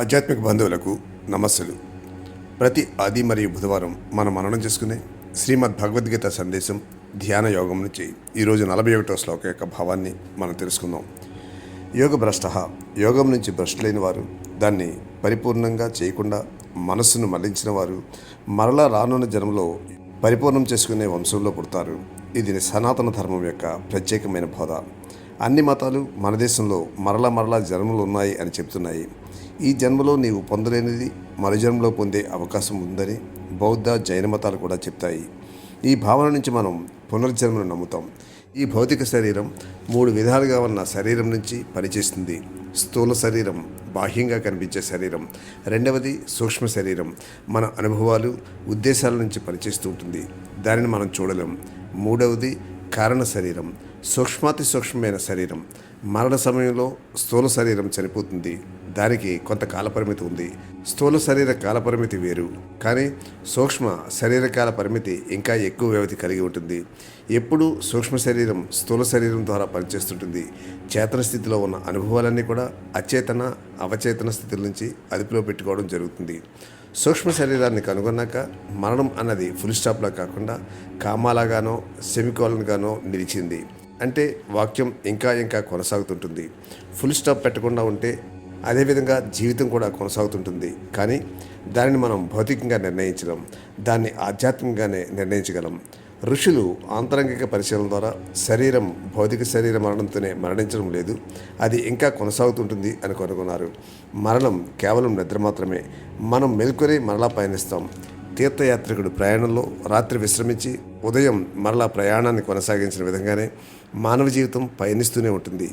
ఆధ్యాత్మిక బంధువులకు నమస్సులు. ప్రతి ఆది మరియు బుధవారం మనం మననం చేసుకునే శ్రీమద్ భగవద్గీత సందేశం ధ్యాన యోగం నుంచి ఈరోజు 41వ శ్లోకం యొక్క భావాన్ని మనం తెలుసుకుందాం. యోగ భ్రష్ట, యోగం నుంచి భ్రష్టులైన వారు, దాన్ని పరిపూర్ణంగా చేయకుండా మనస్సును మళ్లించిన వారు మరలా రానున్న జన్మలో పరిపూర్ణం చేసుకునే వంశంలో పుడతారు. ఇది సనాతన ధర్మం యొక్క ప్రత్యేకమైన బోధ. అన్ని మతాలు మన దేశంలో మరలా జన్మలు ఉన్నాయి అని చెబుతున్నాయి. ఈ జన్మలో నీవు పొందలేనిది మరు జన్మలో పొందే అవకాశం ఉందని బౌద్ధ, జైన మతాలు కూడా చెప్తాయి. ఈ భావన నుంచి మనం పునర్జన్మను నమ్ముతాం. ఈ భౌతిక శరీరం 3 విధాలుగా ఉన్న శరీరం నుంచి పనిచేస్తుంది. స్థూల శరీరం, బాహ్యంగా కనిపించే శరీరం. రెండవది సూక్ష్మ శరీరం, మన అనుభవాలు, ఉద్దేశాల నుంచి పనిచేస్తూ ఉంటుంది. దానిని మనం చూడలేం. మూడవది కారణ శరీరం, సూక్ష్మాతి సూక్ష్మమైన శరీరం. మరణ సమయంలో స్థూల శరీరం చనిపోతుంది. దానికి కొంత కాలపరిమితి ఉంది. స్థూల శరీర కాలపరిమితి వేరు, కానీ సూక్ష్మ శరీర కాల పరిమితి ఇంకా ఎక్కువ వ్యవధి కలిగి ఉంటుంది. ఎప్పుడూ సూక్ష్మ శరీరం స్థూల శరీరం ద్వారా పనిచేస్తుంటుంది. చేతన స్థితిలో ఉన్న అనుభవాలన్నీ కూడా అచేతన, అవచేతన స్థితుల నుంచి అదుపులో పెట్టుకోవడం జరుగుతుంది. సూక్ష్మ శరీరాన్ని కనుగొన్నాక మరణం అన్నది ఫుల్ స్టాప్లా కాకుండా కామాలాగానో సెమికోలన్గానో నిలిచింది. అంటే వాక్యం ఇంకా కొనసాగుతుంటుంది. ఫుల్ స్టాప్ పెట్టకుండా ఉంటే అదేవిధంగా జీవితం కూడా కొనసాగుతుంటుంది. కానీ దానిని మనం భౌతికంగా నిర్ణయించడం, దాన్ని ఆధ్యాత్మికంగానే నిర్ణయించగలం. ఋషులు ఆంతరంగిక పరిశీలన ద్వారా శరీరం భౌతిక శరీర మరణంతోనే మరణించడం లేదు, అది ఇంకా కొనసాగుతుంటుంది అని కనుగొన్నారు. మరణం కేవలం నిద్ర మాత్రమే. మనం మేల్కొని మరలా పయనిస్తాం. తీర్థయాత్రికుడు ప్రయాణంలో రాత్రి విశ్రమించి ఉదయం మరలా ప్రయాణాన్ని కొనసాగించిన విధంగానే మానవ జీవితం పయనిస్తూనే ఉంటుంది.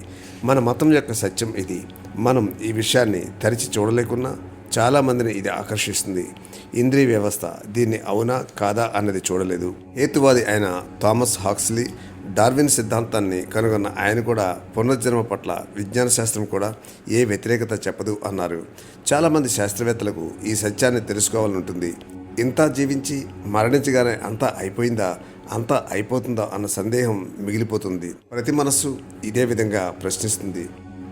మన మతం యొక్క సత్యం ఇది. మనం ఈ విషయాన్ని తెరిచి చూడలేకున్నా చాలామందిని ఇది ఆకర్షిస్తుంది. ఇంద్రియ వ్యవస్థ దీన్ని అవునా కాదా అన్నది చూడలేదు. హేతువాది అయిన థామస్ హాక్స్లీ డార్విన్ సిద్ధాంతాన్ని కనుగొన్న ఆయన కూడా పునర్జన్మ పట్ల విజ్ఞాన శాస్త్రం కూడా ఏ వ్యతిరేకత చెప్పదు అన్నారు. చాలామంది శాస్త్రవేత్తలకు ఈ సత్యాన్ని తెలుసుకోవాలని ఉంటుంది. ఇంత జీవించి మరణించగానే అంతా అయిపోయిందా, అంతా అయిపోతుందా అన్న సందేహం మిగిలిపోతుంది. ప్రతి మనస్సు ఇదే విధంగా ప్రశ్నిస్తుంది.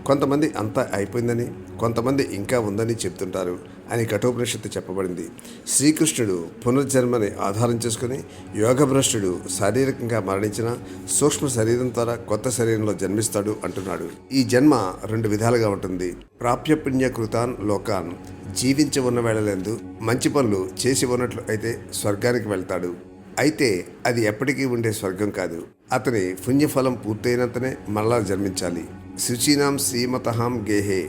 కొంతమంది అంతా అయిపోయిందని, కొంతమంది ఇంకా ఉందని చెప్తుంటారు అని కఠోపనిషత్తు చెప్పబడింది. శ్రీకృష్ణుడు పునర్జన్మని ఆధారం చేసుకుని యోగభ్రష్టుడు శారీరకంగా మరణించిన సూక్ష్మ శరీరం ద్వారా కొత్త శరీరంలో జన్మిస్తాడు అంటున్నాడు. ఈ జన్మ 2 విధాలుగా ఉంటుంది. ప్రాప్య పుణ్యకృతాన్ లోకాన్, జీవించి ఉన్న వేళలందు మంచి పనులు చేసి ఉన్నట్లు అయితే స్వర్గానికి వెళ్తాడు. అయితే అది ఎప్పటికీ ఉండే స్వర్గం కాదు. అతని పుణ్యఫలం పూర్తయినంతనే మరలా జన్మించాలి. శుచీనాం శ్రీమతహాం గేహే,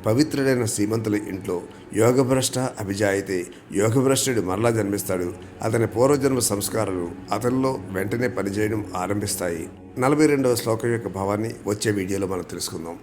పవిత్రుడైన శ్రీమంతుల ఇంట్లో యోగభ్రష్ట అభిజాయితే, యోగభ్రష్టుడు మరలా జన్మిస్తాడు. అతని పూర్వజన్మ సంస్కారాలు అతనిలో వెంటనే పనిచేయడం ఆరంభిస్తాయి. 42వ శ్లోకం యొక్క భావాన్ని వచ్చే వీడియోలో మనం తెలుసుకుందాం.